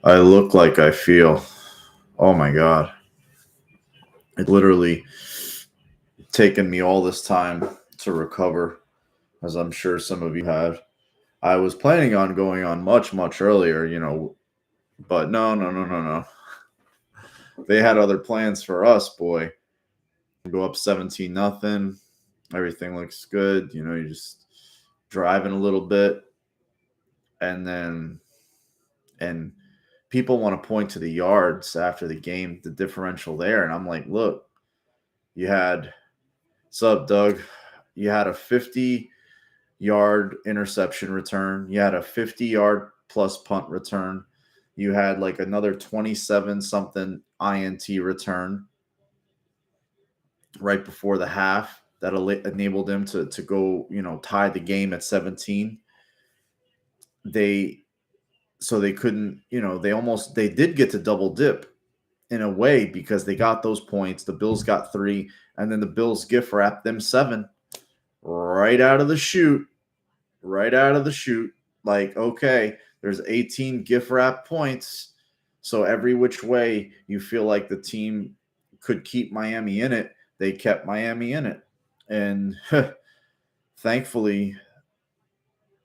I look like I feel. Oh my God. It literally taken me all this time to recover, as I'm sure some of you have. I was planning on going on much, much earlier, but no, no, no, no, no. They had other plans for us, boy. Go up 17 nothing. Everything looks good. You just driving a little bit, and then and people want to point to the yards after the game, the differential there, and I'm like, look, you had sub Doug, you had a 50-yard interception return, you had a 50-yard plus punt return, you had like another 27 something INT return right before the half that enabled them to go, tie the game at 17. They so they couldn't, they did get to double dip in a way because they got those points. The Bills got 3, and then the Bills gift wrapped them 7 right out of the chute, right out of the chute. Like, okay, there's 18 gift wrap points. So every which way you feel like the team could keep Miami in it, they kept Miami in it. And thankfully,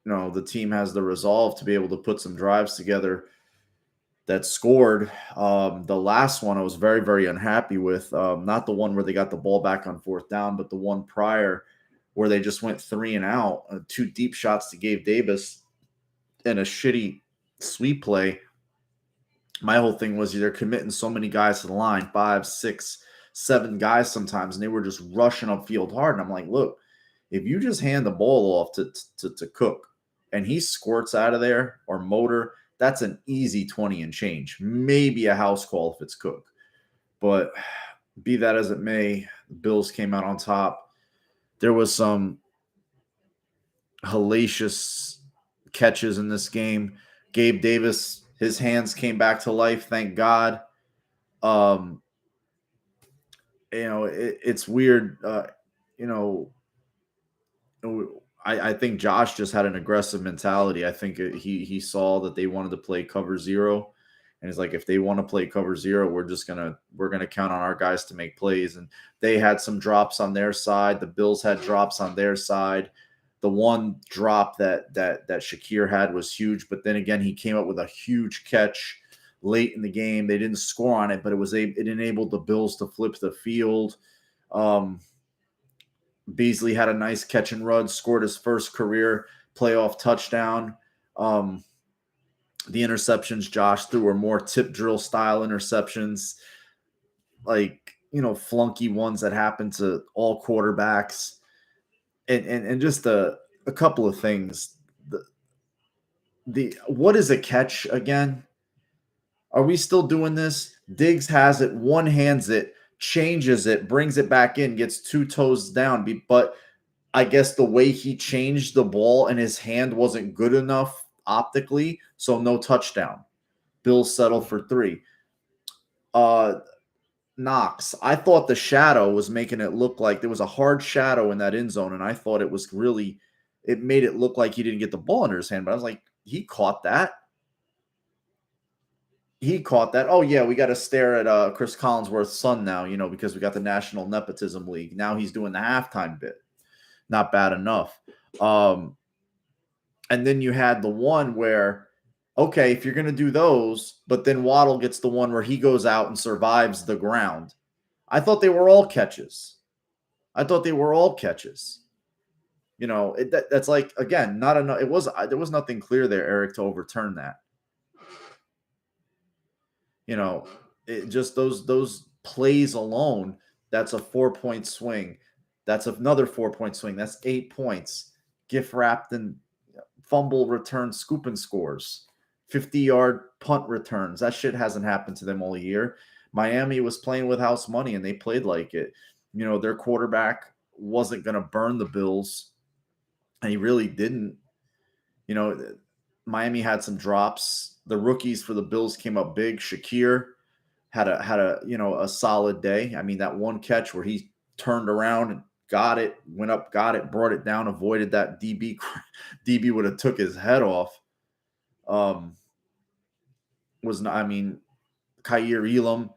the team has the resolve to be able to put some drives together that scored. The last one I was very, very unhappy with. Not the one where they got the ball back on fourth down, but the one prior where they just went 3 and out, 2 deep shots to Gabe Davis and a shitty sweep play. My whole thing was they're committing so many guys to the line, 5, 6, 7 guys sometimes, and they were just rushing upfield hard. And I'm like, look, if you just hand the ball off to Cook and he squirts out of there or Motor, that's an easy 20 and change. Maybe a house call if it's Cook. But be that as it may, the Bills came out on top. There was some hellacious catches in this game. Gabe Davis, his hands came back to life, thank God. Um, it's weird. You know, I think Josh just had an aggressive mentality. I think he saw that they wanted to play cover zero, and it's like if they want to play cover zero, we're gonna count on our guys to make plays. And they had some drops on their side. The Bills had drops on their side. The one drop that Shakir had was huge, but then again, he came up with a huge catch late in the game. They didn't score on it, but it enabled the Bills to flip the field. Um, Beasley had a nice catch and run, scored his first career playoff touchdown. Um, the interceptions Josh threw were more tip drill style interceptions, like flunky ones that happen to all quarterbacks, and just a couple of things. The what is a catch again? Are we still doing this? Diggs has it, one hands it, changes it, brings it back in, gets 2 toes down, but I guess the way he changed the ball and his hand wasn't good enough optically, so no touchdown. Bills settle for 3. Uh Knox, I thought the shadow was making it look like there was a hard shadow in that end zone, and I thought it made it look like he didn't get the ball under his hand, but I was like, he caught that. He caught that. Oh yeah, we got to stare at Chris Collinsworth's son now, because we got the National Nepotism League. Now he's doing the halftime bit. Not bad enough. And then you had the one where, okay, if you're going to do those, but then Waddle gets the one where he goes out and survives the ground. I thought they were all catches. That's like, again, not enough. There was nothing clear there, Eric, to overturn that. Just those plays alone, that's a 4-point swing. That's another 4-point swing. That's 8 points. Gift wrapped in fumble return, scoop and scores, 50-yard punt returns. That shit hasn't happened to them all year. Miami was playing with house money, and they played like it. Their quarterback wasn't going to burn the Bills, and he really didn't. Miami had some drops. The rookies for the Bills came up big. Shakir had a solid day. I mean, that one catch where he turned around and got it, went up, got it, brought it down, avoided that DB. DB would have took his head off. was not. I mean, Kaiir Elam.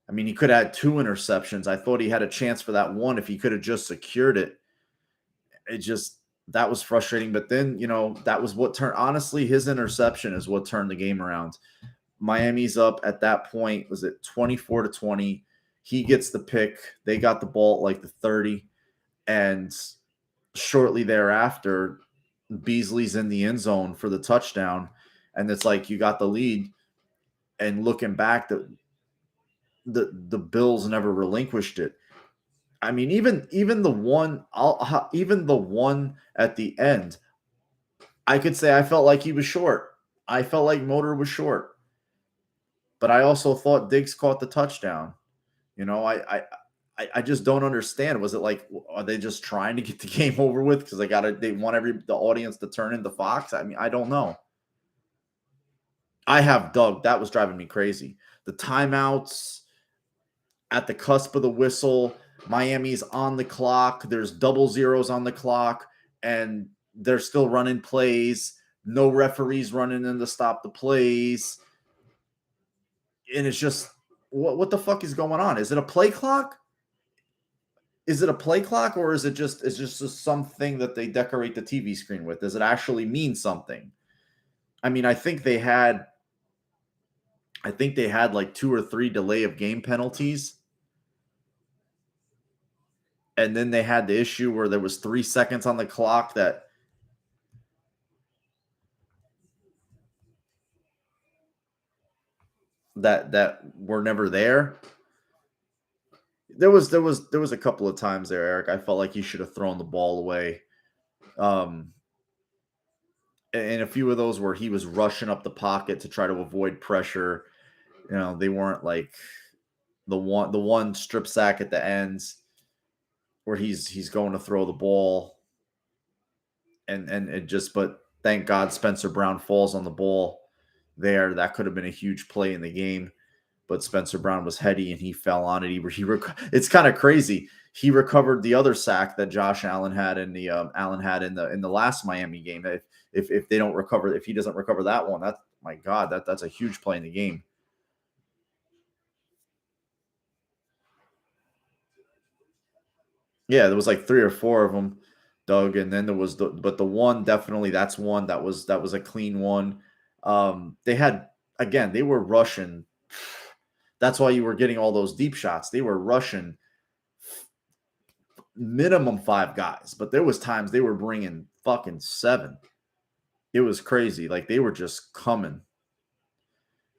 I mean, he could have had 2 interceptions. I thought he had a chance for that one if he could have just secured it. It just that was frustrating. But then, that was what turned. Honestly, his interception is what turned the game around. Miami's up at that point. Was it 24-20? He gets the pick. They got the ball at like the 30, and shortly thereafter, Beasley's in the end zone for the touchdown, and it's like you got the lead. And looking back, the Bills never relinquished it. I mean, even the one, even the one at the end, I could say I felt like he was short. I felt like Motor was short, but I also thought Diggs caught the touchdown. I just don't understand. Was it like, are they just trying to get the game over with because they want the audience to turn into Fox? I mean, I don't know. I have Doug. That was driving me crazy. The timeouts at the cusp of the whistle. Miami's on the clock. There's double zeros on the clock, and they're still running plays. No referees running in to stop the plays. And it's just, what the fuck is going on? Is it a play clock? Is it a play clock, or is it just something that they decorate the TV screen with? Does it actually mean something? I mean, I think they had like 2 or 3 delay of game penalties. And then they had the issue where there was 3 seconds on the clock that were never there. There was a couple of times there, Eric. I felt like he should have thrown the ball away. And a few of those where he was rushing up the pocket to try to avoid pressure. They weren't like the one strip sack at the ends where he's going to throw the ball. And it just, but thank God Spencer Brown falls on the ball there. That could have been a huge play in the game. But Spencer Brown was heady and he fell on it. It's kind of crazy. He recovered the other sack that Josh Allen had in the last Miami game. If they don't recover, if he doesn't recover that one, that's, my God, that's a huge play in the game. Yeah, there was like 3 or 4 of them, Doug, and then there was the one, definitely that's one that was a clean one. They had, again, they were rushing. That's why you were getting all those deep shots. They were rushing minimum 5 guys, but there was times they were bringing fucking 7. It was crazy. Like they were just coming.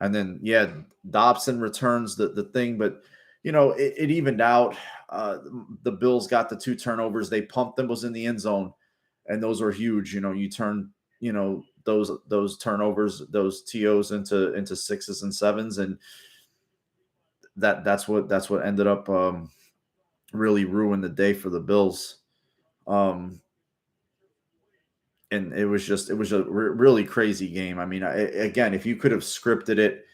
And then, yeah, Dobson returns the thing, but it evened out. The Bills got the 2 turnovers. They pumped them, was in the end zone, and those were huge. You turn, those turnovers, those TOs into 6s and 7s, and that's what ended up really ruined the day for the Bills. And it was a really crazy game. I mean, again, if you could have scripted it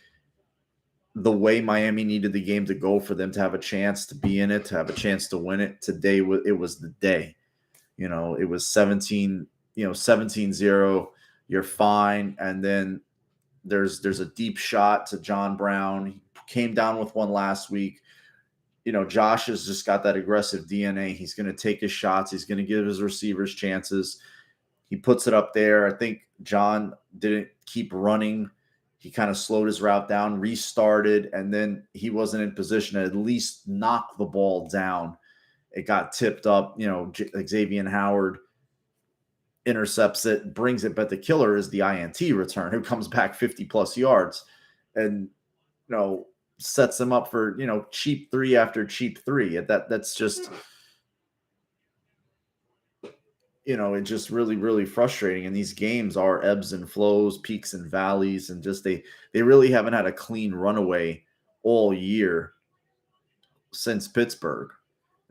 the way Miami needed the game to go for them to have a chance to be in it, to have a chance to win it, today it was the day. It was 17-0. You're fine. And then there's a deep shot to John Brown. He came down with one last week. Josh has just got that aggressive DNA. He's going to take his shots. He's going to give his receivers chances. He puts it up there. I think John didn't keep running. He kind of slowed his route down, restarted, and then he wasn't in position to at least knock the ball down. It got tipped up. Xavier Howard intercepts it, brings it, but the killer is the INT return, who comes back 50-plus yards and, sets them up for, cheap 3 after cheap 3. That's just – it's just really, really frustrating. And these games are ebbs and flows, peaks and valleys, and just they really haven't had a clean runaway all year since Pittsburgh.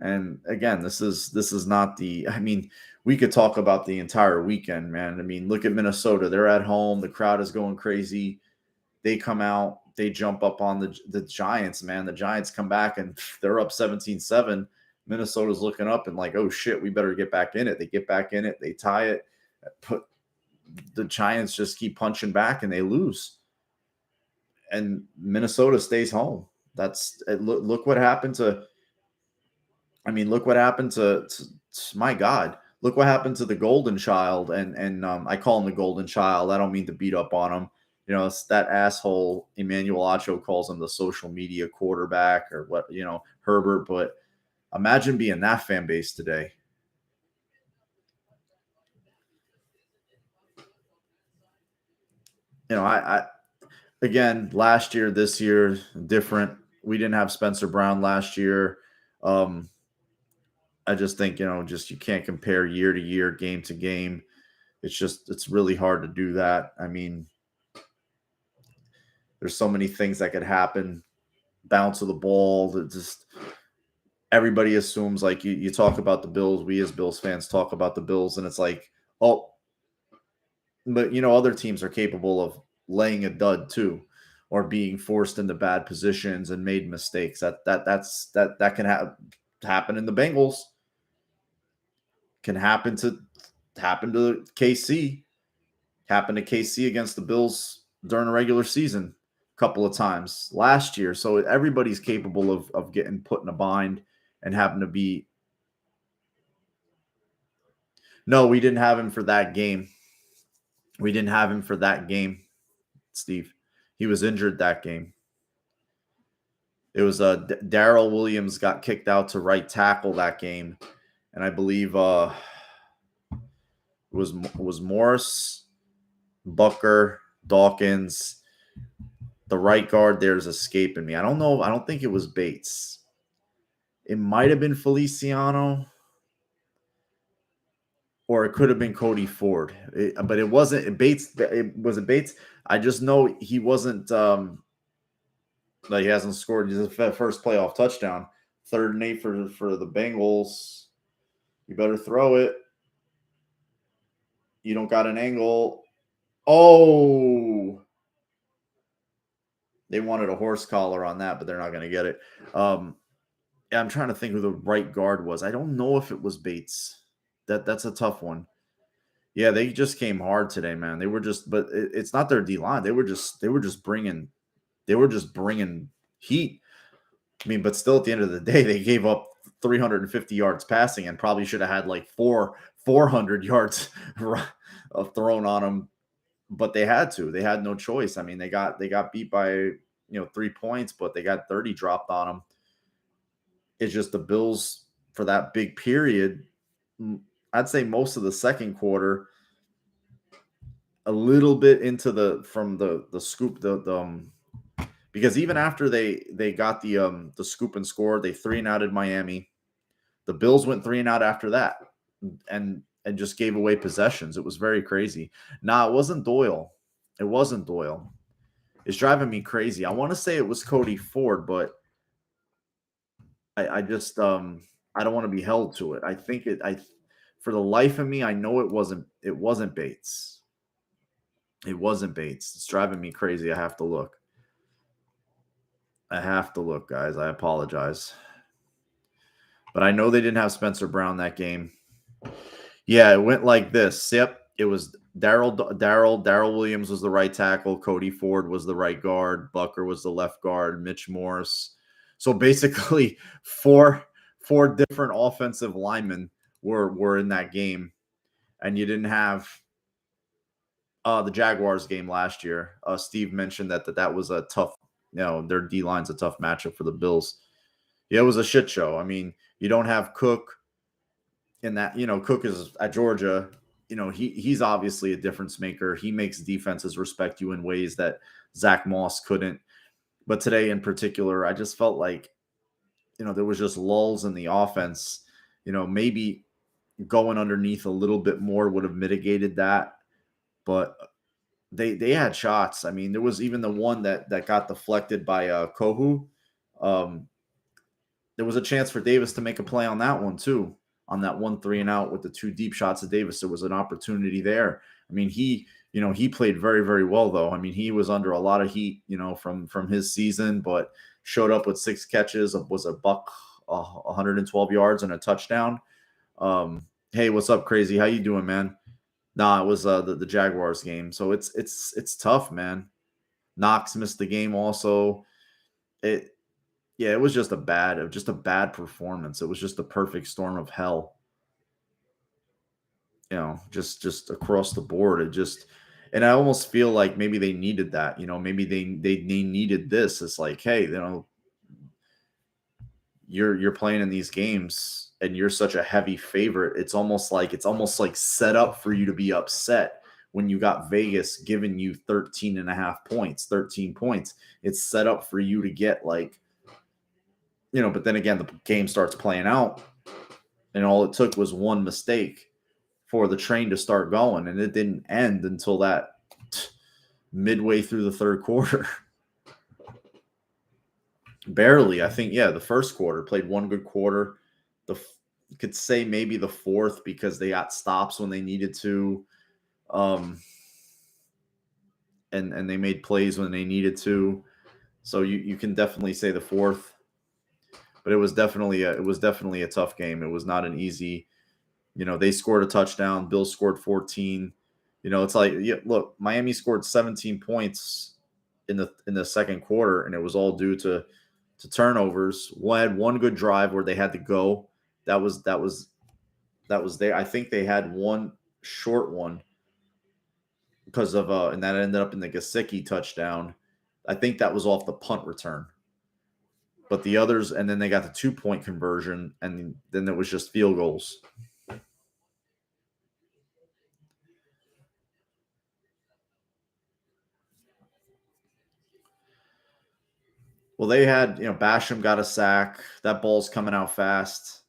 And again, this is not the, I mean, we could talk about the entire weekend, man. I mean, look at Minnesota. They're at home. The crowd is going crazy. They come out, they jump up on the Giants, man. The Giants come back and they're up 17-7. Minnesota's looking up and like, oh shit, we better get back in it. They get back in it, they tie it, the Giants just keep punching back and they lose. and Minnesota stays home. Look what happened to. I mean, look what happened to my God. Look what happened to the Golden Child, and I call him the Golden Child. I don't mean to beat up on him. It's that asshole Emmanuel Acho calls him the social media quarterback or what, Herbert. But imagine being that fan base today. I again, last year, this year, different. We didn't have Spencer Brown last year. I just think, just you can't compare year to year, game to game. It's really hard to do that. I mean, there's so many things that could happen. Bounce of the ball, that just everybody assumes, like, you talk about the Bills, we as Bills fans talk about the Bills, and it's like, oh, but other teams are capable of laying a dud too, or being forced into bad positions and made mistakes. That can happen in the Bengals. Can happen to KC. Happened to KC against the Bills during a regular season a couple of times last year. So everybody's capable of getting put in a bind and having to be. No, we didn't have him for that game. We didn't have him for that game, Steve. He was injured that game. It was Daryl Williams got kicked out to right tackle that game, and I believe it was Morris, Bucker, Dawkins. The right guard there's escaping me. I don't know. I don't think it was Bates. It might have been Feliciano, or it could have been Cody Ford. But it wasn't Bates. Was it Bates? I just know he wasn't. He hasn't scored his first playoff touchdown. 3rd and 8 for the Bengals. You better throw it. You don't got an angle. Oh, they wanted a horse collar on that, but they're not going to get it. I'm trying to think who the right guard was. I don't know if it was Bates. That's a tough one. Yeah, they just came hard today, man. They were just, but it's not their D line. They were just bringing heat. I mean, but still, at the end of the day, they gave up 350 yards passing and probably should have had like 400 yards thrown on them. But they had to. They had no choice. I mean, they got beat by 3 points, but they got 30 dropped on them. It's just the Bills for that big period. I'd say most of the second quarter, a little bit into the scoop, because even after they got the scoop and score, they 3-and-outed Miami. The Bills went 3-and-out after that, and just gave away possessions. It was very crazy. Nah, it wasn't Doyle. It wasn't Doyle. It's driving me crazy. I want to say it was Cody Ford, but I just I don't want to be held to it. I think for the life of me, I know it wasn't Bates. It wasn't Bates. It's driving me crazy. I have to look. Guys. I apologize. But I know they didn't have Spencer Brown that game. Yeah, it went like this. Yep. It was Daryl Williams was the right tackle. Cody Ford was the right guard. Bucker was the left guard. Mitch Morse. So basically, four different offensive linemen were in that game, and you didn't have the Jaguars game last year. Steve mentioned that was a tough. Their D line's a tough matchup for the Bills. Yeah, it was a shit show. I mean, you don't have Cook in that. Cook is at Georgia. He's obviously a difference maker. He makes defenses respect you in ways that Zach Moss couldn't. But today in particular, I just felt like, there was just lulls in the offense. Maybe going underneath a little bit more would have mitigated that. But they had shots. I mean, there was even the one that got deflected by Kohu. There was a chance for Davis to make a play on that one too. On that 1 3-and-out with the 2 deep shots of Davis, there was an opportunity there. I mean, he played very, very well though. I mean, he was under a lot of heat, from his season, but showed up with 6 catches, was a buck, 112 yards and a touchdown. Hey, what's up, Crazy? How you doing, man? Nah, it was the Jaguars game. So it's tough, man. Knox missed the game also. It was just a bad performance. It was just a perfect storm of hell. Just across the board. And I almost feel like maybe they needed that. Maybe they needed this. It's like, hey, you're playing in these games and you're such a heavy favorite. It's almost like set up for you to be upset when you got Vegas giving you 13 and a half points, 13 points. It's set up for you to get but then again, the game starts playing out and all it took was one mistake for the train to start going, and it didn't end until that midway through the third quarter. Barely, I think. Yeah, the first quarter played one good quarter. You could say maybe the fourth because they got stops when they needed to, and they made plays when they needed to. So you can definitely say the fourth, but it was definitely a tough game. It was not an easy. They scored a touchdown. Bills scored 14. It's like, look, Miami scored 17 points in the second quarter, and it was all due to turnovers. Had one good drive where they had to go. That was there. I think they had one short one because of and that ended up in the Gesicki touchdown. I think that was off the punt return. But the others, and then they got the 2-point conversion, and then it was just field goals. Well, they had, Basham got a sack. That ball's coming out fast.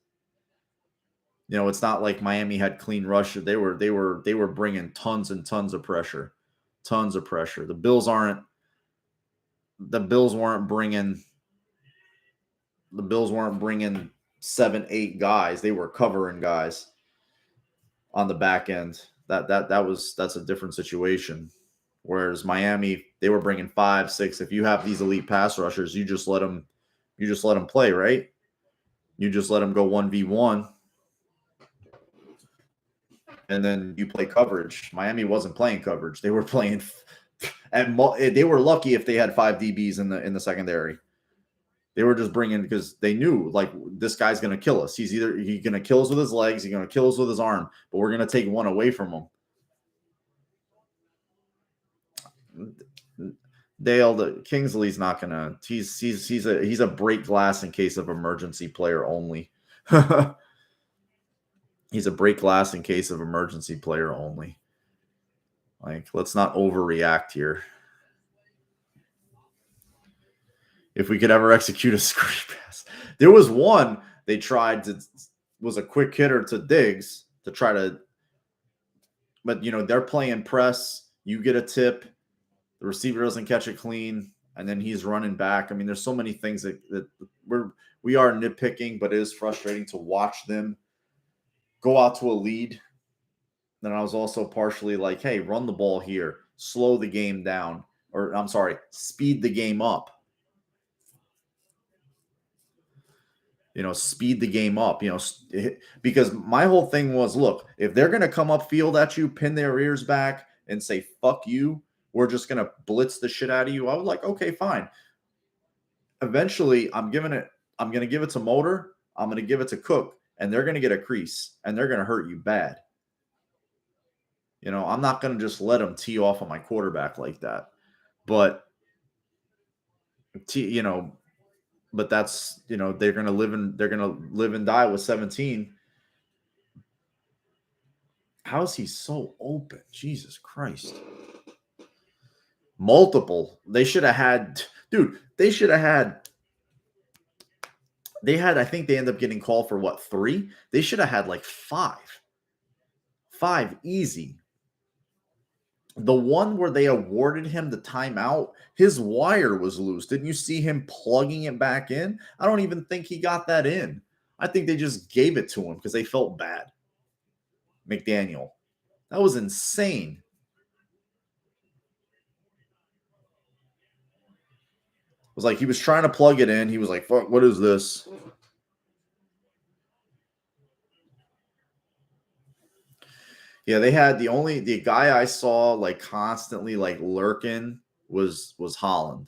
It's not like Miami had clean rush. They were bringing tons and tons of pressure, tons of pressure. The Bills weren't bringing 7-8 guys. They were covering guys on the back end. That's a different situation. Whereas Miami, they were bringing 5, 6. If you have these elite pass rushers, you just let them play, right? You just let them go 1v1. And then you play coverage. Miami wasn't playing coverage. They were playing, and they were lucky if they had 5 DBs in the secondary. They were just bringing because they knew like this guy's going to kill us. He's going to kill us with his legs, he's going to kill us with his arm, but we're going to take one away from him. Dale, Kingsley's not going to. He's a break glass in case of emergency player only. He's a break glass in case of emergency player only. Like, let's not overreact here. If we could ever execute a screen pass. There was one they tried to, was a quick hitter to Diggs to try to, but they're playing press. You get a tip, the receiver doesn't catch it clean, and then he's running back. I mean, there's so many things that we are nitpicking, but it is frustrating to watch them go out to a lead. Then I was also partially like, hey, run the ball here, slow the game down, or I'm sorry, speed the game up. Speed the game up, because my whole thing was, look, if they're going to come up field at you, pin their ears back and say, fuck you, we're just going to blitz the shit out of you. I was like, okay, fine. Eventually, I'm going to give it to Motor. I'm going to give it to Cook, and they're going to get a crease, and they're going to hurt you bad. I'm not going to just let them tee off on my quarterback like that. But, but that's, they're going to live and die with 17. How is he so open? Jesus Christ. Multiple. They should have had, I think they end up getting called for 3? They should have had like 5. 5 easy. The one where they awarded him the timeout, his wire was loose. Didn't you see him plugging it back in? I don't even think he got that in. I think they just gave it to him because they felt bad. McDaniel. That was insane. It was like he was trying to plug it in. He was like, fuck, what is this? Yeah, they had the guy I saw like constantly like lurking was Holland.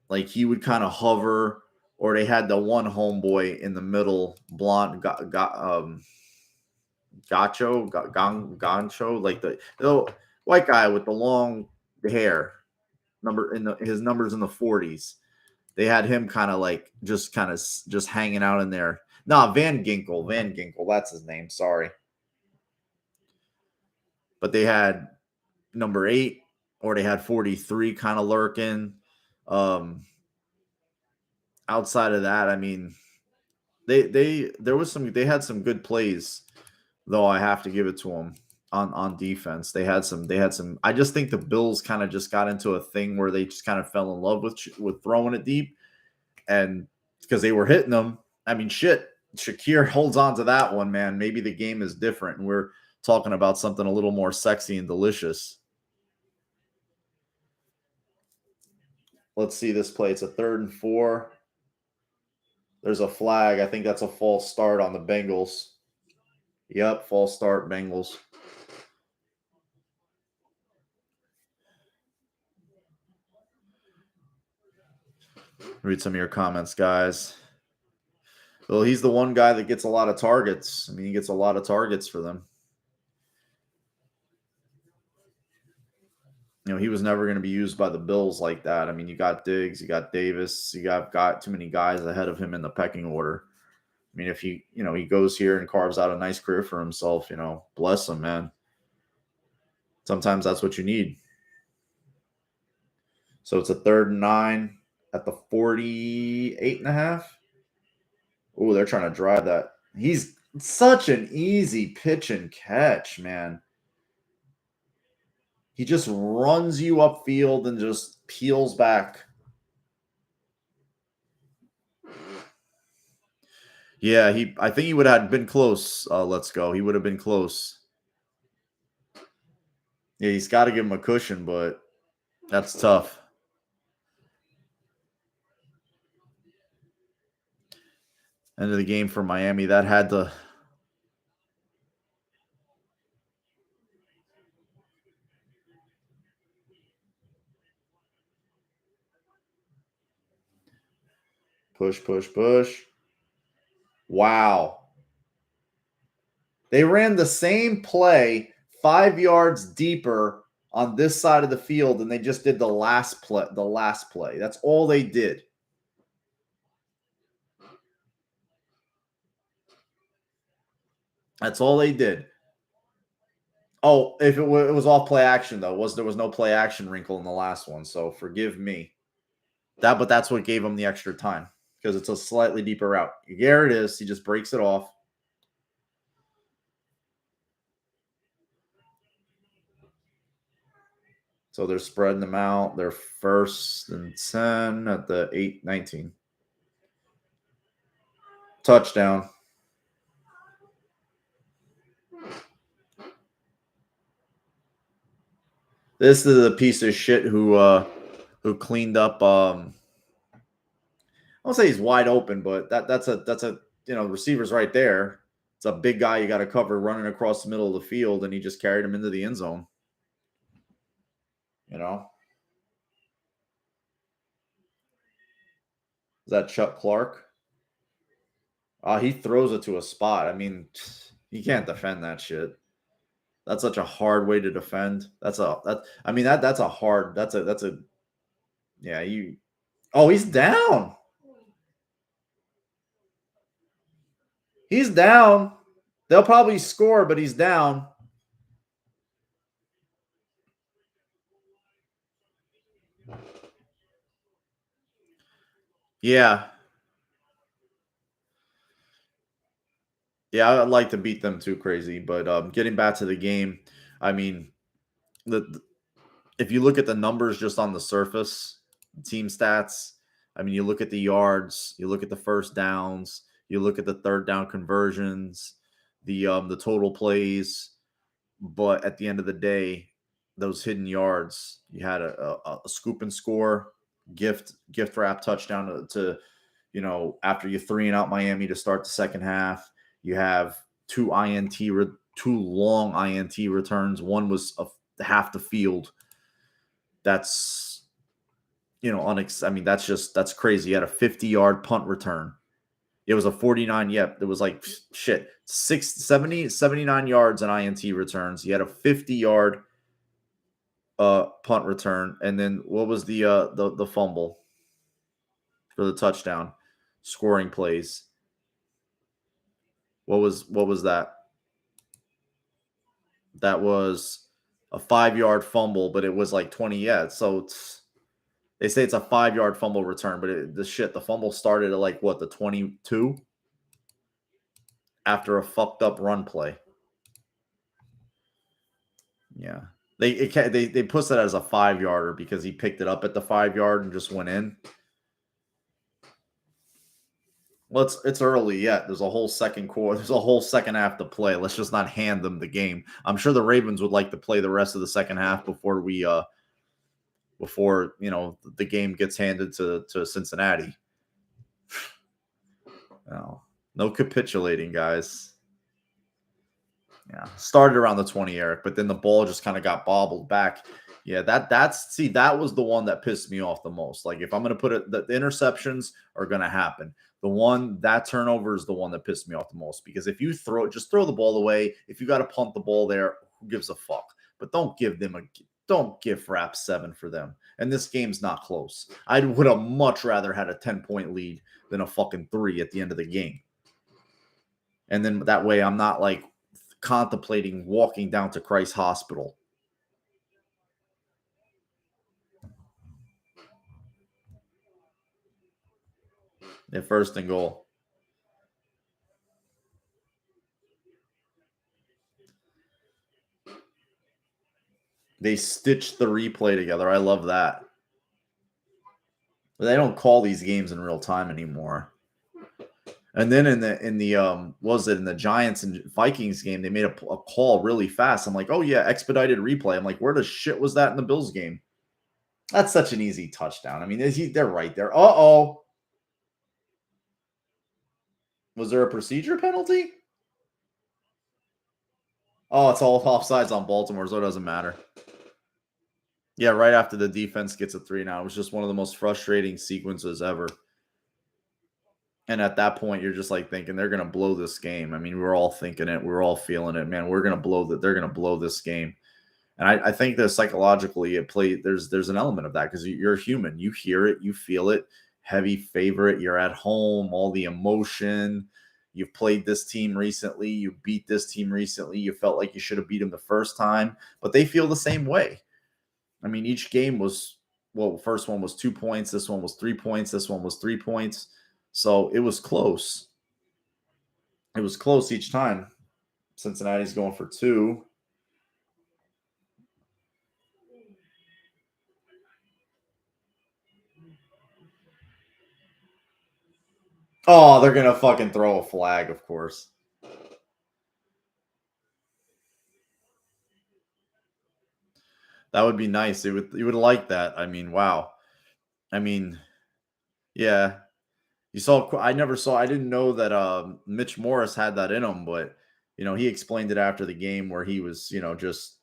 Like he would kind of hover, or they had the one homeboy in the middle, blonde, Gancho, like the white guy with the long hair, his numbers in the 40s. They had him kind of just hanging out in there. Nah, Van Ginkel, that's his name. Sorry, but they had number 8, or they had 43 kind of lurking. Outside of that, I mean, they had some good plays, though. I have to give it to them on defense. They had some. I just think the Bills kind of just got into a thing where they just kind of fell in love with throwing it deep, and because they were hitting them. I mean, shit. Shakir holds on to that one, man. Maybe the game is different, and we're talking about something a little more sexy and delicious. Let's see this play. It's a 3rd and 4. There's a flag. I think that's a false start on the Bengals. Yep, false start, Bengals. Read some of your comments, guys. Well, he's the one guy that gets a lot of targets. I mean, he gets a lot of targets for them. You know, he was never going to be used by the Bills like that. I mean, you got Diggs, you got Davis, you got too many guys ahead of him in the pecking order. I mean, if he goes here and carves out a nice career for himself, bless him, man. Sometimes that's what you need. So it's a 3rd and 9 at the 48.5. Oh, they're trying to drive that. He's such an easy pitch and catch, man. He just runs you upfield and just peels back. Yeah, I think he would have been close. Let's go. He would have been close. Yeah, he's got to give him a cushion, but that's tough. End of the game for Miami. That had to. Push, push, push. Wow. They ran the same play 5 yards deeper on this side of the field, and they just did the last play. That's all they did. That's all they did. Oh, if it was off play action, though. There was no play action wrinkle in the last one, so forgive me. But that's what gave him the extra time, because it's a slightly deeper route. Here it is. He just breaks it off. So they're spreading them out. They're 1st and 10 at the 8-19. Touchdown. This is a piece of shit who cleaned up. I won't say he's wide open, but that's a receiver's right there. It's a big guy you got to cover running across the middle of the field, and he just carried him into the end zone. Is that Chuck Clark? He throws it to a spot. I mean, you can't defend that shit. That's such a hard way to defend. That's a yeah, he's down. He's down. They'll probably score, but he's down. Yeah. Yeah, I'd like to beat them too, crazy. But getting back to the game, I mean, if you look at the numbers just on the surface, team stats, I mean, you look at the yards, you look at the first downs, you look at the 3rd down conversions, the total plays, but at the end of the day, those hidden yards, you had a scoop and score, gift wrap touchdown to after you 3-and-out Miami to start the second half. You have two long INT returns. One was half the field. that's, I mean, that's crazy. He had a 50-yard punt return. It was a 49. Yep. It was like shit. 79 yards on INT returns. He had a 50-yard punt return. And then what was the fumble for the touchdown? Scoring plays. What was that? That was a 5-yard fumble, but it was like 20. Yeah. So they say it's a 5-yard fumble return, but the fumble started at like what, the 22 after a fucked up run play. Yeah. They put that as a 5-yarder because he picked it up at the 5-yard and just went in. Well, it's early yet. There's a whole second quarter. There's a whole second half to play. Let's just not hand them the game. I'm sure the Ravens would like to play the rest of the second half before the game gets handed to Cincinnati. No capitulating, guys. Yeah, started around the 20, Eric, but then the ball just kind of got bobbled back. Yeah, that was the one that pissed me off the most. Like, if I'm going to put it, the interceptions are going to happen. That turnover is the one that pissed me off the most, because if you just throw the ball away. If you got to punt the ball there, who gives a fuck? But don't give Frapp 7 for them. And this game's not close. I would have much rather had a 10-point lead than a fucking 3 at the end of the game. And then that way I'm not like contemplating walking down to Christ Hospital. At first and goal. They stitched the replay together. I love that. But they don't call these games in real time anymore. And then in the Giants and Vikings game, they made a call really fast. I'm like, oh yeah, expedited replay. I'm like, where the shit was that in the Bills game? That's such an easy touchdown. I mean, they're right there. Uh-oh. Was there a procedure penalty? Oh, it's all offsides on Baltimore, so it doesn't matter. Yeah, right after the defense gets a 3 now. It was just one of the most frustrating sequences ever. And at that point, you're just like thinking they're going to blow this game. I mean, we're all thinking it. We're all feeling it, man. They're going to blow this game. And I think that psychologically there's an element of that, because you're human. You hear it, you feel it. Heavy favorite. You're at home, all the emotion. You've played this team recently. You beat this team recently. You felt like you should have beat them the first time, but they feel the same way. I mean, each game was, first one was 2 points. This one was 3 points. This one was 3 points. So it was close. It was close each time. Cincinnati's going for 2. Oh, they're going to fucking throw a flag, of course. That would be nice. You would like that. I mean, wow. I mean, yeah. I didn't know that Mitch Morris had that in him, but he explained it after the game, where he was, just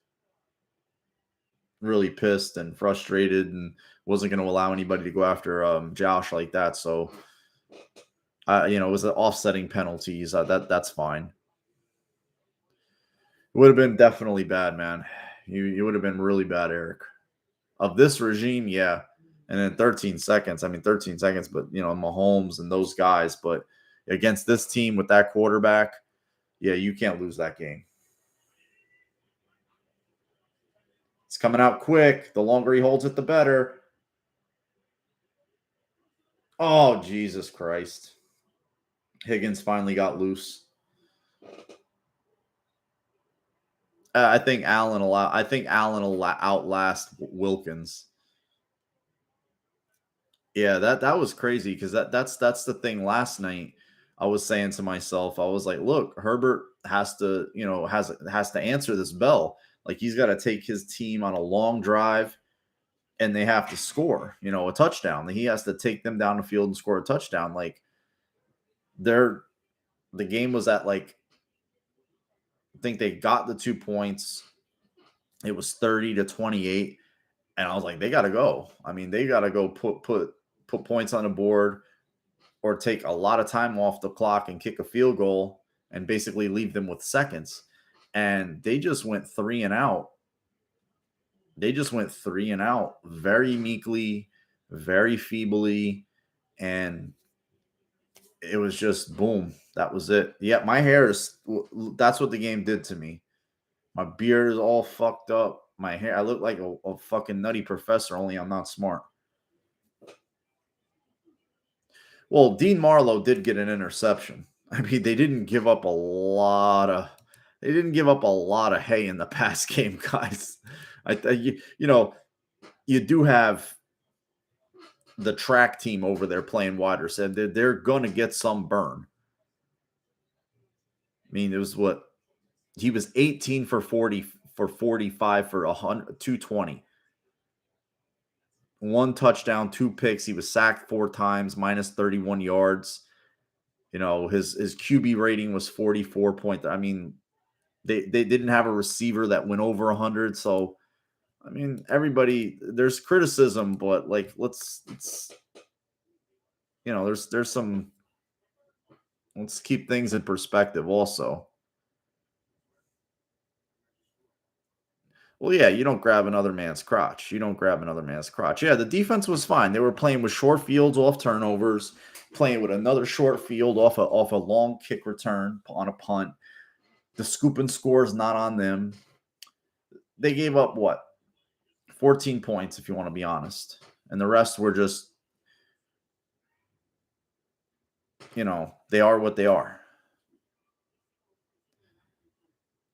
really pissed and frustrated and wasn't going to allow anybody to go after Josh like that. So it was an offsetting penalties. That's fine. It would have been definitely bad, man. You would have been really bad, Eric. Of this regime, yeah. And then 13 seconds. I mean, 13 seconds, but Mahomes and those guys. But against this team with that quarterback, yeah, you can't lose that game. It's coming out quick. The longer he holds it, the better. Oh, Jesus Christ. Higgins finally got loose. I think Allen will outlast Wilkins. Yeah, that was crazy, because that's the thing. Last night, I was saying to myself, I was like, look, Herbert has to, has to answer this bell. Like, he's got to take his team on a long drive, and they have to score, a touchdown. He has to take them down the field and score a touchdown. Like, the game was at, like, I think they got the 2 points. It was 30-28. And I was like, they got to go. I mean, they got to go put points on the board or take a lot of time off the clock and kick a field goal and basically leave them with seconds. And they just went 3-and-out. They just went 3-and-out very meekly, very feebly, and it was just boom. That was it. Yeah, my hair is. That's what the game did to me. My beard is all fucked up. My hair. I look like a fucking nutty professor. Only I'm not smart. Well, Dean Marlowe did get an interception. I mean, they didn't give up a lot of. They didn't give up a lot of hay in the pass game, guys. You know, you do have the track team over there playing wide receiver. They're going to get some burn. I mean, it was what he was 18 for 40 for 45 for 220. One touchdown, 2 picks. He was sacked 4 times, minus 31 yards. You know, his QB rating was 44 point. I mean, they didn't have a receiver that went over 100. So, I mean, everybody, there's criticism, but like, let's there's some, let's keep things in perspective also. Well, yeah, you don't grab another man's crotch. You don't grab another man's crotch. Yeah, the defense was fine. They were playing with short fields off turnovers, playing with another short field off a long kick return on a punt. The scoop and score is not on them. They gave up what? 14 points, if you want to be honest. And the rest were just, they are what they are.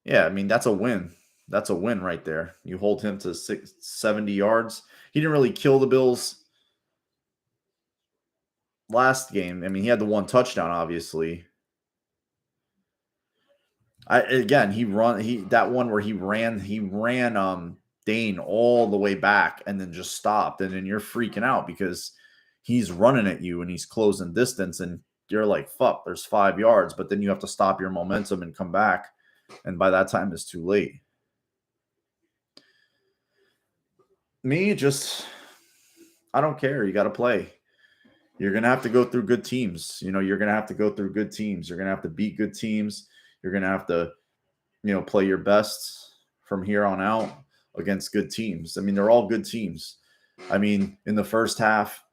Yeah, I mean, that's a win. That's a win right there. You hold him to 70 yards. He didn't really kill the Bills last game. I mean, he had the one touchdown, obviously. That one where he ran Dane all the way back and then just stopped. And then you're freaking out because he's running at you and he's closing distance and you're like, fuck, there's 5 yards, but then you have to stop your momentum and come back. And by that time it's too late. I don't care. You got to play. You're going to have to go through good teams. You're going to have to go through good teams. You're going to have to beat good teams. You're going to have to, play your best from here on out against good teams. I mean, they're all good teams. I mean, in the first half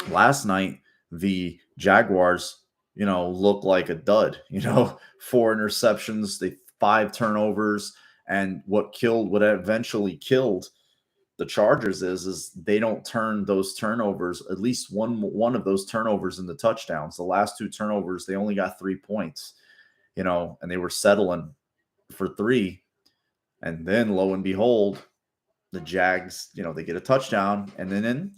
last night, the Jaguars, looked like a dud, 4 interceptions, 5 turnovers, and what eventually killed the Chargers is they don't turn those turnovers, at least one of those turnovers into touchdowns. The last 2 turnovers, they only got 3 points, and they were settling for 3. And then lo and behold, the Jags, they get a touchdown. And then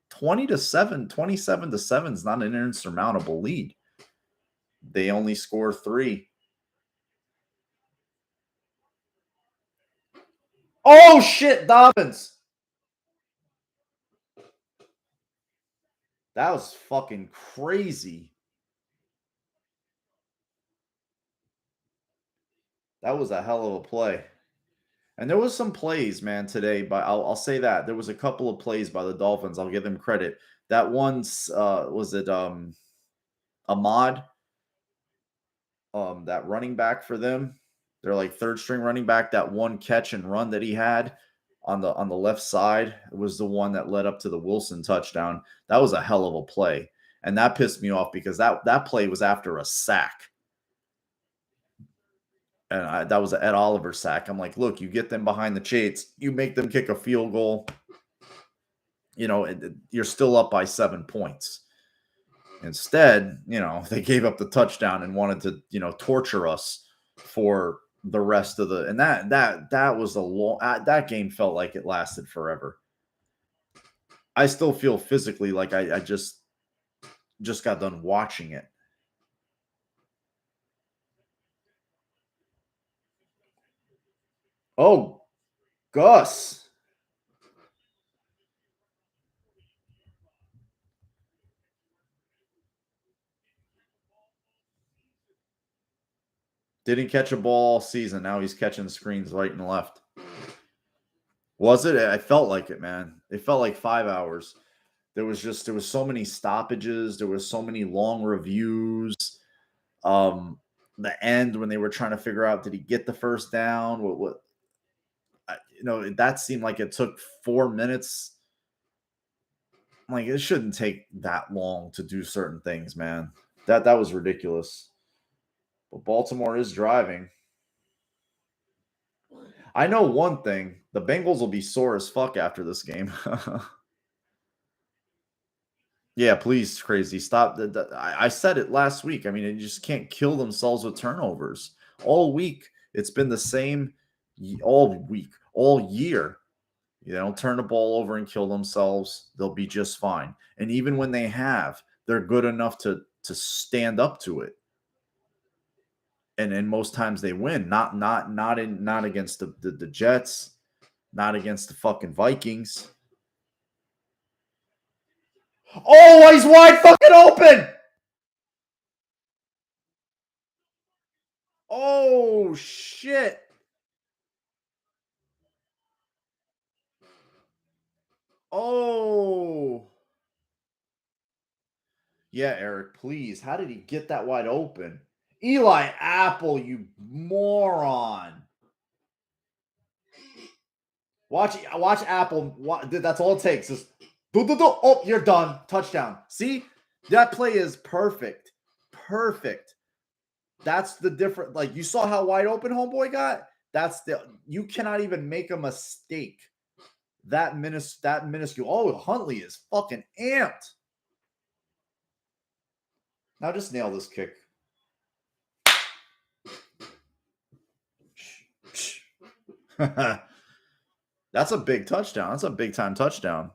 27 to 7 is not an insurmountable lead. They only score 3. Oh shit, Dobbins. That was fucking crazy. That was a hell of a play. And there was some plays, man, today, but I'll say that. There was a couple of plays by the Dolphins. I'll give them credit. That one's was it Ahmad, that running back for them. They're like third string running back. That one catch and run that he had on the left side was the one that led up to the Wilson touchdown. That was a hell of a play. And that pissed me off because that play was after a sack. And that was an Ed Oliver sack. I'm like, look, you get them behind the chains, you make them kick a field goal. You're still up by 7 points. Instead, they gave up the touchdown and wanted to, torture us for the rest of and that was a long. That game felt like it lasted forever. I still feel physically like I just got done watching it. Oh, Gus. Didn't catch a ball all season. Now he's catching screens right and left. Was it? I felt like it, man. It felt like 5 hours. There was so many stoppages, there was so many long reviews. Um, the end when they were trying to figure out, did he get the first down? That seemed like it took 4 minutes. Like, it shouldn't take that long to do certain things, man. That was ridiculous. But Baltimore is driving. I know one thing, the Bengals will be sore as fuck after this game. Yeah, please, crazy. Stop. I said it last week. I mean, you just can't kill themselves with turnovers. All week, it's been the same all week, all year. They don't turn the ball over and kill themselves. They'll be just fine. And even when they have, they're good enough to stand up to it. And most times they win. Not against the Jets, not against the fucking Vikings. Oh, he's wide fucking open. Oh shit. Oh. Yeah, Eric, please. How did he get that wide open? Eli Apple, you moron. Watch Apple. That's all it takes. Just do. Oh, you're done. Touchdown. See? That play is perfect. Perfect. That's the difference. Like, you saw how wide open homeboy got? You cannot even make a mistake. That minuscule. Oh, Huntley is fucking amped. Now just nail this kick. That's a big touchdown. That's a big time touchdown.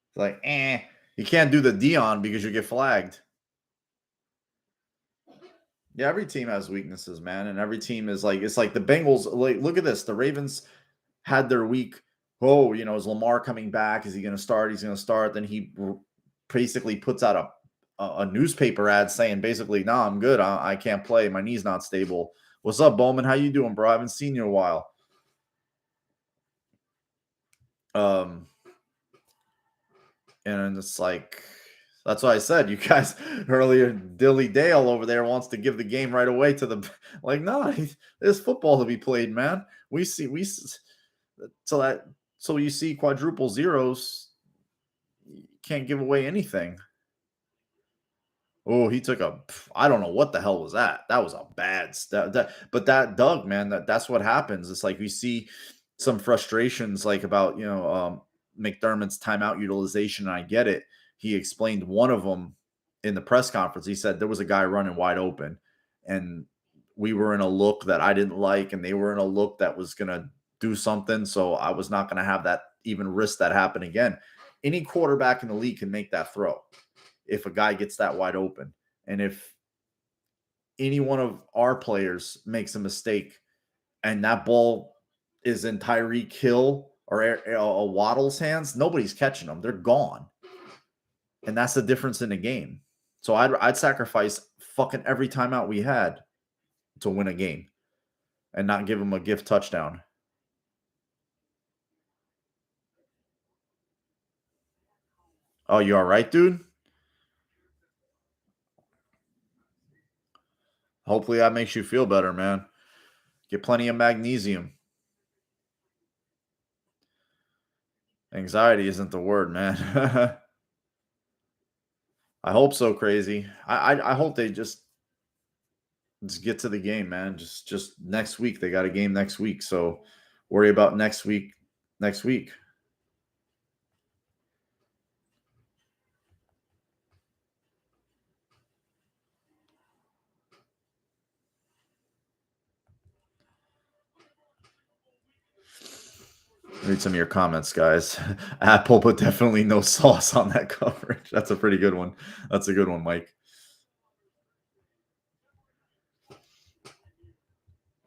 It's like, you can't do the Dion because you get flagged. Yeah, every team has weaknesses, man, and every team is like, it's like the Bengals. Like, look at this. The Ravens had their week. Oh, is Lamar coming back? Is he going to start? He's going to start. Then he basically puts out a newspaper ad saying basically, "Nah, I'm good. I can't play. My knee's not stable." What's up, Bowman? How you doing, bro? I haven't seen you in a while. And it's like, that's why I said, you guys earlier, Dilly Dale over there wants to give the game right away to the, like, no, there's football to be played, man. So you see quadruple zeros, you can't give away anything. Oh, he took I don't know what the hell was that. That was a bad step. But that Doug, man, that's what happens. It's like we see some frustrations, like about McDermott's timeout utilization. And I get it. He explained one of them in the press conference. He said there was a guy running wide open, and we were in a look that I didn't like, and they were in a look that was gonna do something. So I was not gonna have that, even risk that happen again. Any quarterback in the league can make that throw if a guy gets that wide open. And if any one of our players makes a mistake and that ball is in Tyreek Hill or a Waddle's hands, nobody's catching them. They're gone. And that's the difference in the game. So I'd sacrifice fucking every timeout we had to win a game and not give them a gift touchdown. Oh, you all right, dude? Hopefully that makes you feel better, man. Get plenty of magnesium. Anxiety isn't the word, man. I hope so, crazy. I hope they just get to the game, man. Just next week. They got a game next week. So worry about next week. Next week. Read some of your comments, guys. Apple, but definitely no sauce on that coverage. That's a pretty good one. That's a good one, Mike.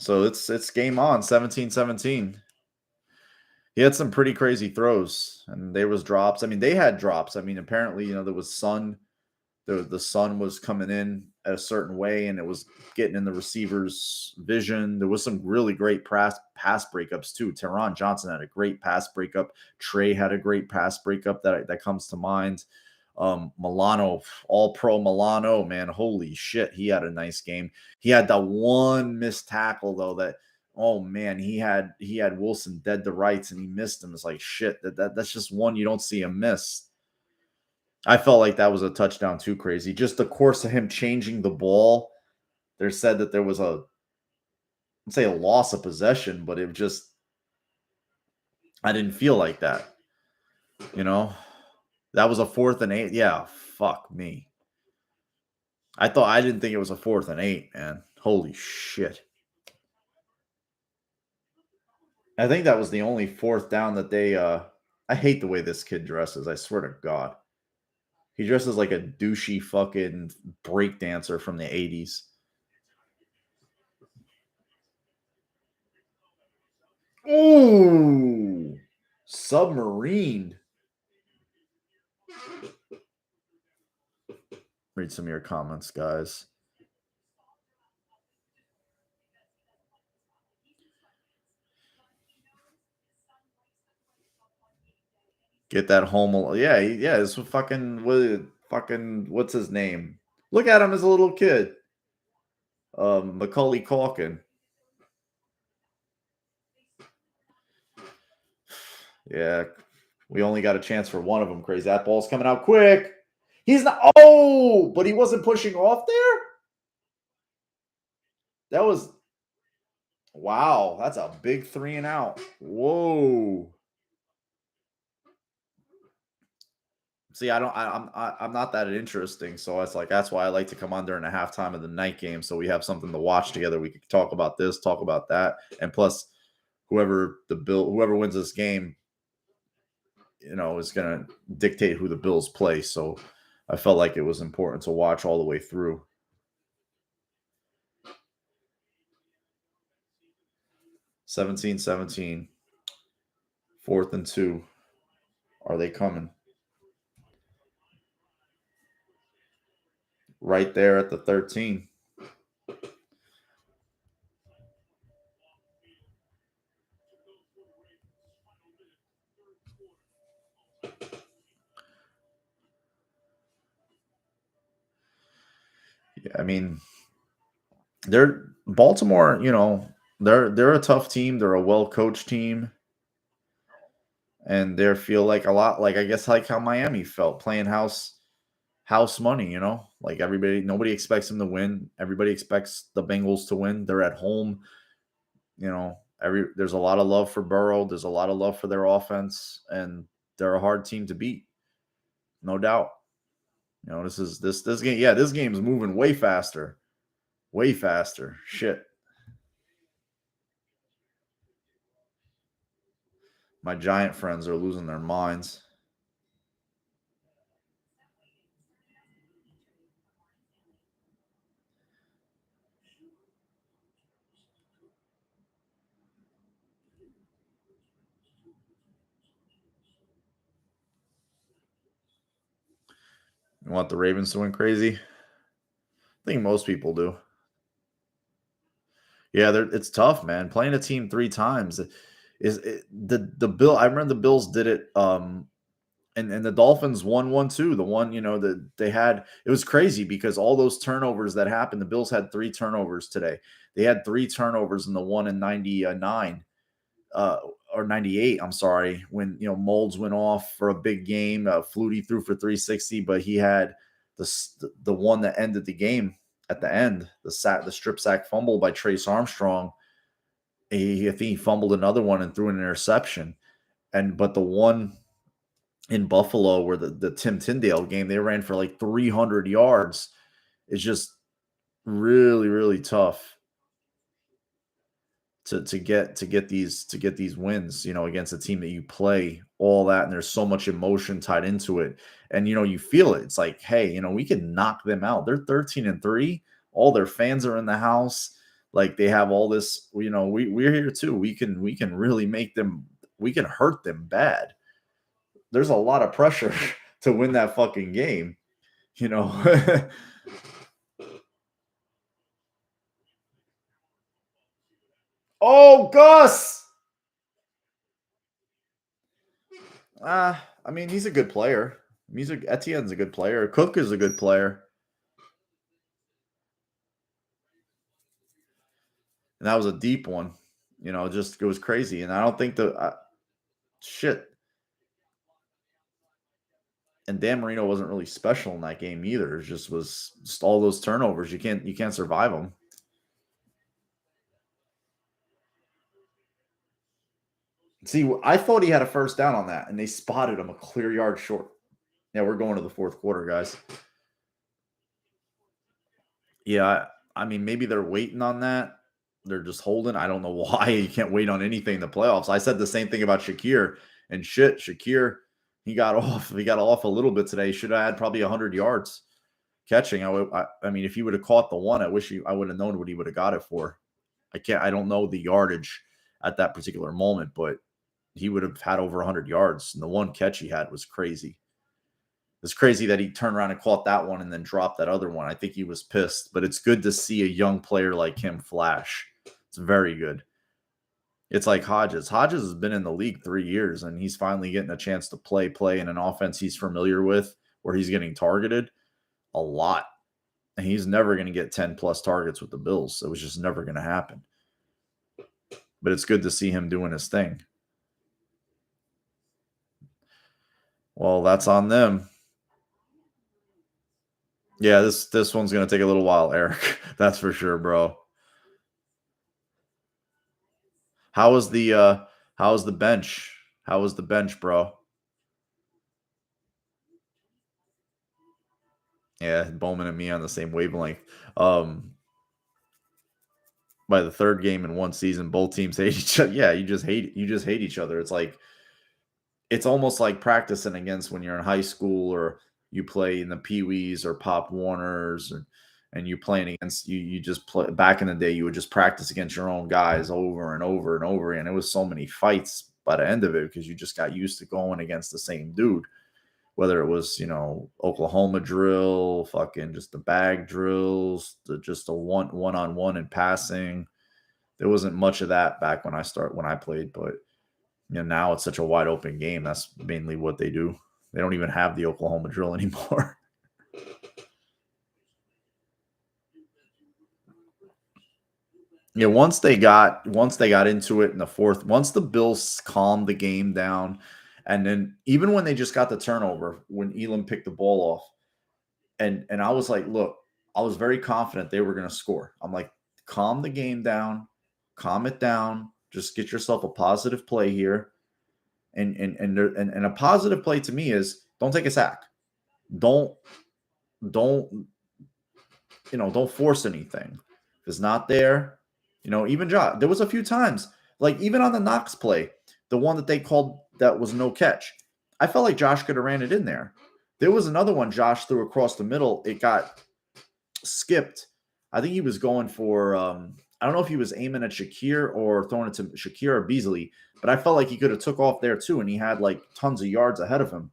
So it's game on, 17-17. He had some pretty crazy throws, and there was drops. I mean, they had drops. I mean, apparently, there was sun the sun was coming in a certain way and it was getting in the receiver's vision. There was some really great pass breakups too. Teron Johnson had a great pass breakup. Trey had a great pass breakup that comes to mind. Milano, all pro Milano, man, holy shit, he had a nice game. He had that one missed tackle though that, oh man, he had Wilson dead to rights and he missed him. It's like shit, that's just one you don't see him miss. I felt like that was a touchdown too crazy. Just the course of him changing the ball. They said that there was let's say a loss of possession, but it just, I didn't feel like that. You know, that was a 4th and 8. Yeah, fuck me. I didn't think it was a 4th and 8, man. Holy shit. I think that was the only 4th down that they, I hate the way this kid dresses. I swear to God. He dresses like a douchey fucking break dancer from the 80s. Ooh, submarine. Read some of your comments, guys. Get that home. Yeah, it's fucking what's his name? Look at him as a little kid. Macaulay Culkin. Yeah, we only got a chance for one of them. Crazy. That ball's coming out quick. He's not. Oh, but he wasn't pushing off there. That was. Wow, that's a big 3 and out. Whoa. See, I'm not that interesting, so it's like that's why I like to come on during the halftime of the night game, so we have something to watch together. We could talk about this, talk about that, and plus, whoever wins this game, is going to dictate who the Bills play. So, I felt like it was important to watch all the way through. 17-17, 4th and 2. Are they coming? Right there at the 13. Yeah, I mean, they're Baltimore, they're a tough team. They're a well-coached team. And they feel like a lot like, I guess, like how Miami felt playing house money, like nobody expects them to win. Everybody expects the Bengals to win. They're at home. There's a lot of love for Burrow. There's a lot of love for their offense, and they're a hard team to beat. No doubt. This game. Yeah, this game is moving way faster. Way faster. Shit. My Giant friends are losing their minds. You want the Ravens to win crazy? I think most people do. Yeah, it's tough, man. Playing a team 3 times the Bill. I remember the Bills did it, and the Dolphins won one too. The one, that they had, it was crazy because all those turnovers that happened. The Bills had 3 turnovers today. They had 3 turnovers in the one in 99, or 98. I'm sorry, when Molds went off for a big game. Flutie threw for 360, but he had the one that ended the game at the end, the strip sack fumble by Trace Armstrong. I think he fumbled another one and threw an interception. But the one in Buffalo, where the Tim Tyndale game, they ran for like 300 yards. It's just really, really tough to get these wins, against a team that you play all that, and there's so much emotion tied into it, and you feel it. It's like, hey, we can knock them out. They're 13-3. All their fans are in the house. Like, they have all this. We're here too. We can really make them. We can hurt them bad. There's a lot of pressure to win that fucking game. You know. Oh, Gus. I mean, he's a good player. Etienne's a good player. Cook is a good player. And that was a deep one. Just it was crazy. And I don't think shit. And Dan Marino wasn't really special in that game either. It just all those turnovers. You can't survive them. See, I thought he had a first down on that, and they spotted him a clear yard short. Yeah, we're going to the fourth quarter, guys. Yeah, I mean, maybe they're waiting on that. They're just holding. I don't know why. You can't wait on anything in the playoffs. I said the same thing about Shakir. And shit, Shakir, he got off. He got off a little bit today. Should have had probably 100 yards catching. I mean, if he would have caught the one, I would have known what he would have got it for. I don't know the yardage at that particular moment, but he would have had over 100 yards. And the one catch he had was crazy. It's crazy that he turned around and caught that one and then dropped that other one. I think he was pissed, but it's good to see a young player like him flash. It's very good. It's like Hodges. Hodges has been in the league 3 years, and he's finally getting a chance to play in an offense he's familiar with, where he's getting targeted a lot. And he's never going to get 10 plus targets with the Bills. It was just never going to happen. But it's good to see him doing his thing. Well, that's on them. Yeah, this one's gonna take a little while, Eric. That's for sure, bro. How was the bench? How was the bench, bro? Yeah, Bowman and me on the same wavelength. By the third game in one season, both teams hate each other. Yeah, you just hate each other. It's almost like practicing against when you're in high school or you play in the Pee Wees or Pop Warners and you playing against you just play back in the day you would just practice against your own guys over and over and over and it was so many fights by the end of it because you just got used to going against the same dude, whether it was Oklahoma drill, fucking just the bag drills, just a one-on-one and passing. There wasn't much of that back when I played, but now it's such a wide open game. That's mainly what they do. They don't even have the Oklahoma drill anymore. Yeah, once they got into it in the fourth, once the Bills calmed the game down, and then even when they just got the turnover, when Elam picked the ball off, and I was like, look, I was very confident they were going to score. I'm like, calm the game down, calm it down, just get yourself a positive play here. And a positive play to me is don't take a sack. Don't don't force anything. If it's not there, even Josh. There was a few times, like even on the Knox play, the one that they called that was no catch. I felt like Josh could have ran it in there. There was another one Josh threw across the middle. It got skipped. I think he was going for I don't know if he was aiming at Shakir or throwing it to Shakir or Beasley, but I felt like he could have took off there too, and he had like tons of yards ahead of him.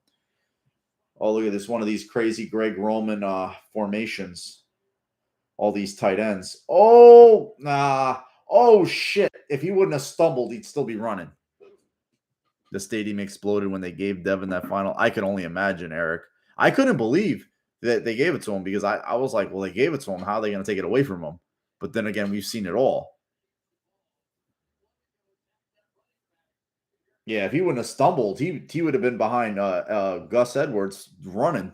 Oh, look at this. One of these crazy Greg Roman formations. All these tight ends. Oh, nah. Oh, shit. If he wouldn't have stumbled, he'd still be running. The stadium exploded when they gave Devin that final. I could only imagine, Eric. I couldn't believe that they gave it to him because I was like, well, they gave it to him. How are they going to take it away from him? But then again, we've seen it all. Yeah, if he wouldn't have stumbled, he would have been behind Gus Edwards running.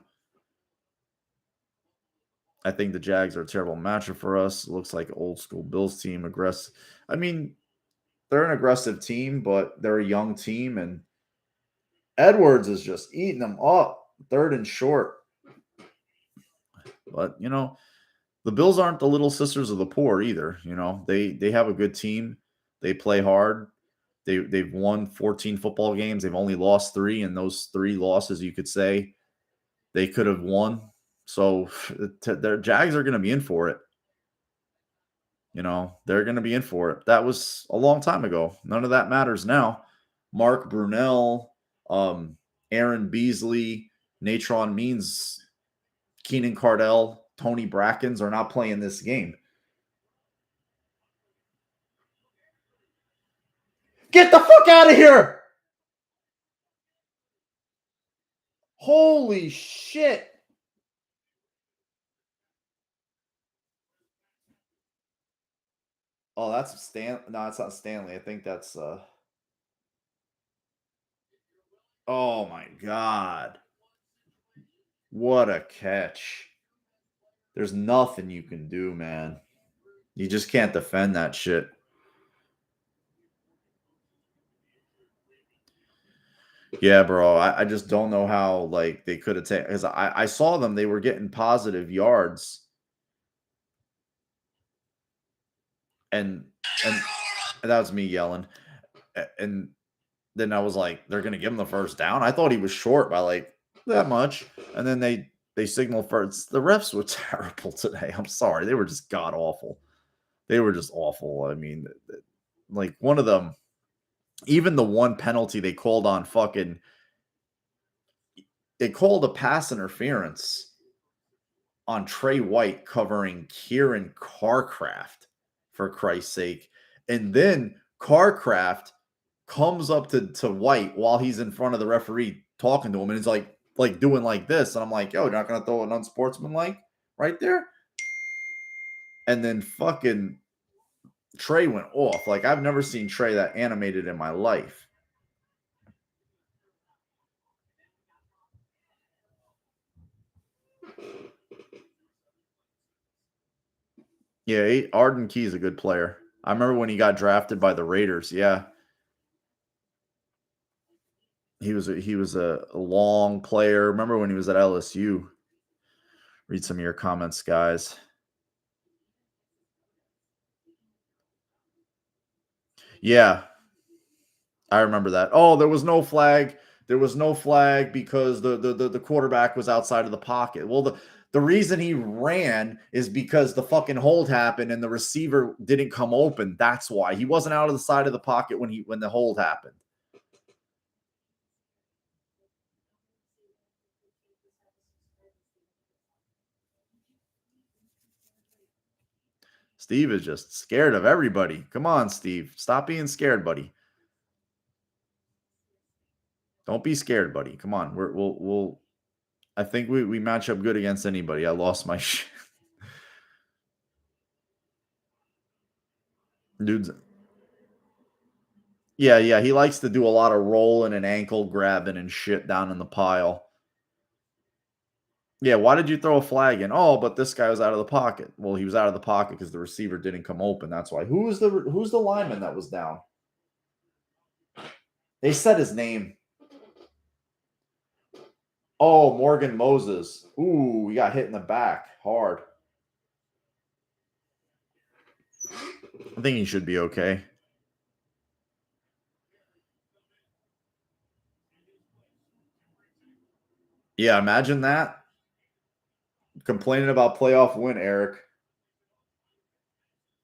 I think the Jags are a terrible matchup for us. It looks like old school Bills team aggressive. I mean, they're an aggressive team, but they're a young team, and Edwards is just eating them up, third and short. But the Bills aren't the little sisters of the poor either. They have a good team. They play hard. They've won 14 football games. They've only lost 3, and those 3 losses, you could say, they could have won. So their Jags are going to be in for it. They're going to be in for it. That was a long time ago. None of that matters now. Mark Brunell, Aaron Beasley, Natron Means Keenan Cardell, Tony Brackens are not playing this game. Get the fuck out of here! Holy shit! Oh, that's Stan. No, it's not Stanley. I think that's. Oh my god! What a catch! There's nothing you can do, man. You just can't defend that shit. Yeah, bro. I just don't know how like they could have taken because I saw them. They were getting positive yards, and and that was me yelling. And then I was like, they're gonna give him the first down. I thought he was short by like that much, and then they signaled first. The refs were terrible today. I'm sorry, they were just god awful. They were just awful. I mean, like one of them, even the one penalty they called on fucking, they called a pass interference on Trey White covering Kieran Carcraft, for Christ's sake. And then Carcraft comes up to White while he's in front of the referee talking to him, and he's like doing like this. And I'm like, yo, you're not gonna throw an unsportsmanlike right there? And then fucking Trey went off. Like, I've never seen Trey that animated in my life. Yeah, Arden Key's a good player. I remember when he got drafted by the Raiders. Yeah. He was a long player. Remember when he was at LSU? Read some of your comments, guys. Yeah, I remember that. Oh, there was no flag. There was no flag because the quarterback was outside of the pocket. Well, the reason he ran is because the fucking hold happened and the receiver didn't come open. That's why. He wasn't out of the side of the pocket when the hold happened. Steve is just scared of everybody. Come on, Steve. Stop being scared, buddy. Don't be scared, buddy. Come on. We'll I think we match up good against anybody. I lost my shit. Dude's yeah, he likes to do a lot of rolling and ankle grabbing and shit down in the pile. Yeah, why did you throw a flag in? Oh, but this guy was out of the pocket. Well, he was out of the pocket because the receiver didn't come open. That's why. Who's the lineman that was down? They said his name. Oh, Morgan Moses. Ooh, he got hit in the back hard. I think he should be okay. Yeah, imagine that. Complaining about playoff win, Eric.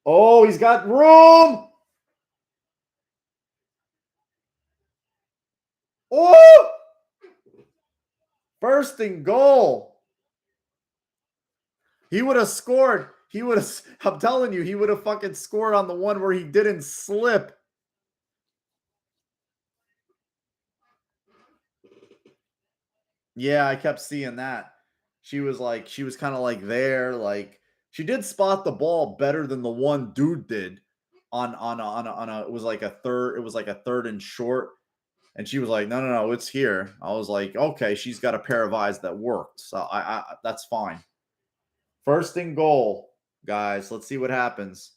Oh, he's got room. Oh! First and goal. He would have scored. I'm telling you, he would have fucking scored on the one where he didn't slip. Yeah, I kept seeing that. She was kind of like there, like she did spot the ball better than the one dude did on a it was like a third and short. And she was like, no, it's here. I was like, okay, she's got a pair of eyes that worked. So I that's fine. First and goal, guys. Let's see what happens.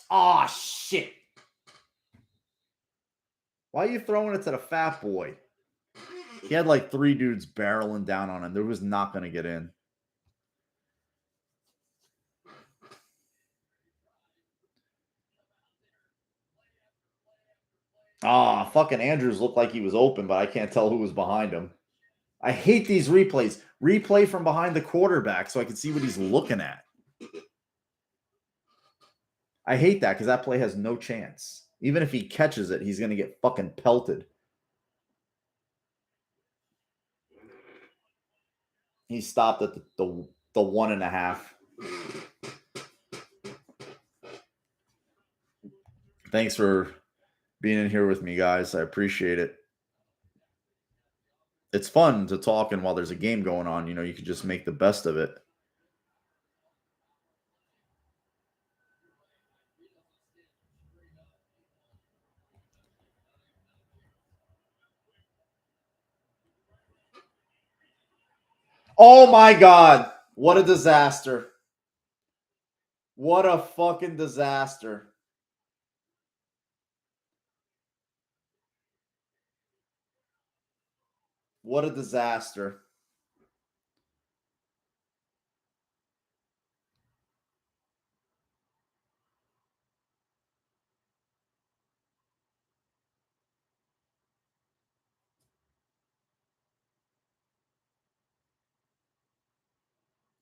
Oh shit. Why are you throwing it to the fat boy? He had like 3 dudes barreling down on him. There was not going to get in. Ah, fucking Andrews looked like he was open, but I can't tell who was behind him. I hate these replays. Replay from behind the quarterback so I can see what he's looking at. I hate that because that play has no chance. Even if he catches it, he's going to get fucking pelted. He stopped at the 1.5. Thanks for being in here with me, guys. I appreciate it. It's fun to talk, and while there's a game going on, you could just make the best of it. Oh my God. What a disaster. What a fucking disaster. What a disaster.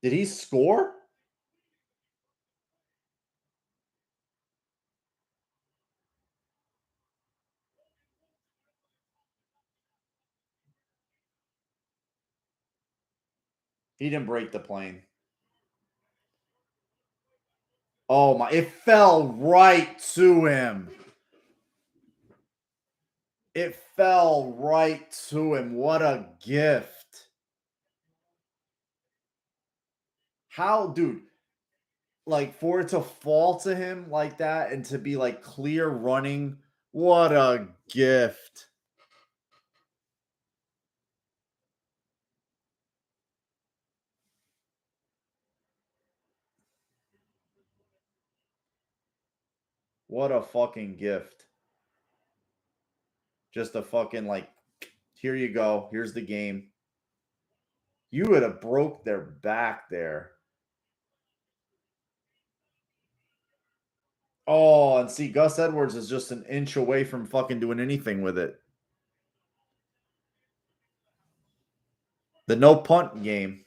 Did he score? He didn't break the plane. Oh my, it fell right to him. It fell right to him. What a gift. How, dude, like for it to fall to him like that and to be like clear running, what a gift. What a fucking gift. Just a fucking like, here you go. Here's the game. You would have broke their back there. Oh, and see, Gus Edwards is just an inch away from fucking doing anything with it. The no punt game.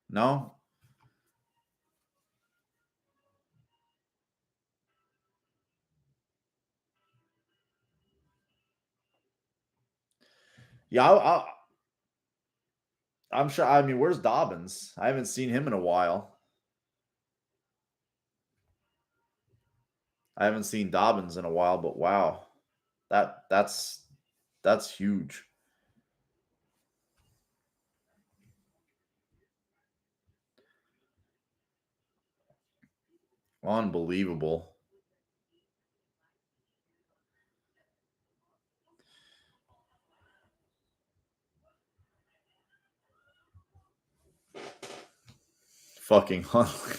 No? Yeah, I'm sure. I mean, where's Dobbins? I haven't seen him in a while. I haven't seen Dobbins in a while, but wow. That's huge. Unbelievable. Fucking Huntley.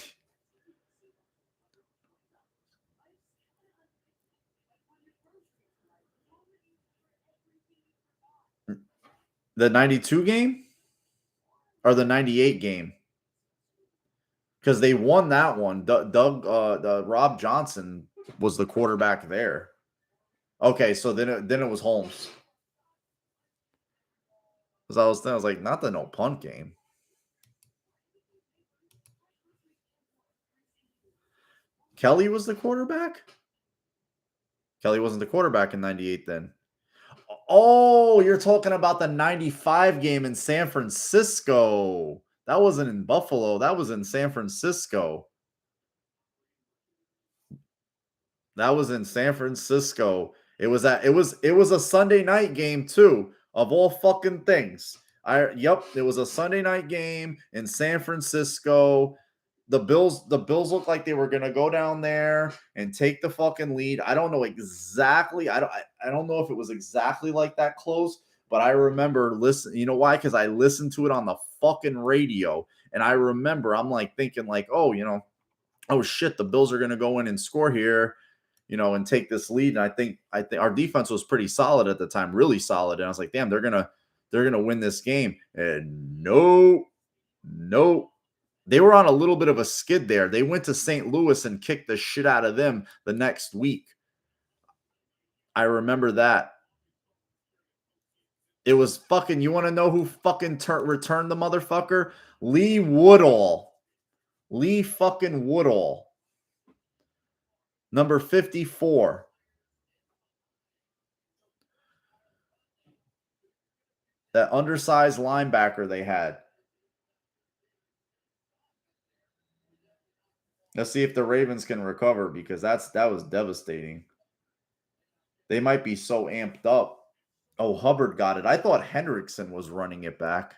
The 92 game or the 98 game? Because they won that one. Rob Johnson was the quarterback there. Okay, so then it was Holmes. Because I was like, not the no punt game. Kelly was the quarterback? Kelly wasn't the quarterback in 98 then. Oh, you're talking about the 95 game in San Francisco. That wasn't in Buffalo. That was in San Francisco. That was in San Francisco. It was a Sunday night game too, of all fucking things. It was a Sunday night game in San Francisco. The Bills looked like they were gonna go down there and take the fucking lead. I don't know exactly. I don't know if it was exactly like that close, but I remember listen. You know why? Because I listened to it on the fucking radio, and I remember I'm like thinking like, oh shit, the Bills are gonna go in and score here, and take this lead. And I think our defense was pretty solid at the time, really solid. And I was like, damn, they're gonna win this game. And no, they were on a little bit of a skid there. They went to St. Louis and kicked the shit out of them the next week. I remember that. It was fucking. You want to know who fucking returned the motherfucker? Lee Woodall. Lee fucking Woodall. Number 54. That undersized linebacker they had. Let's see if the Ravens can recover because that was devastating. They might be so amped up. Oh, Hubbard got it. I thought Hendrickson was running it back.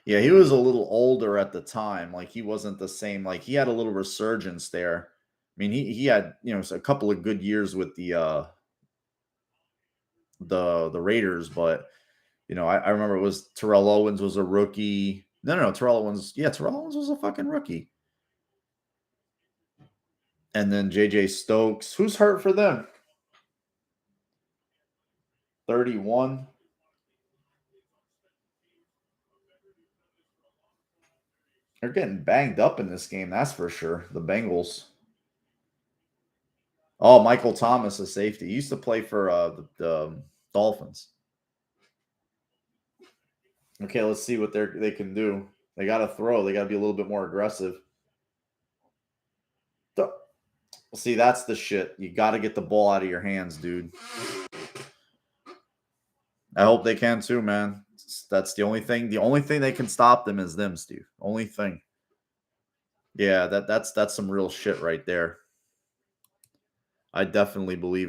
Yeah, he was a little older at the time. Like he wasn't the same. Like he had a little resurgence there. I mean, he had, a couple of good years with the Raiders, but I remember it was Terrell Owens was a rookie. No, Terrell Owens. Yeah, Terrell Owens was a fucking rookie. And then JJ Stokes. Who's hurt for them? 31. They're getting banged up in this game, that's for sure. The Bengals. Oh, Michael Thomas, a safety. He used to play for the Dolphins. Okay, let's see what they can do. They got to throw. They got to be a little bit more aggressive. See, that's the shit. You got to get the ball out of your hands, dude. I hope they can too, man. That's the only thing. The only thing they can stop them is them, Steve. Only thing. Yeah, that's some real shit right there. I definitely believe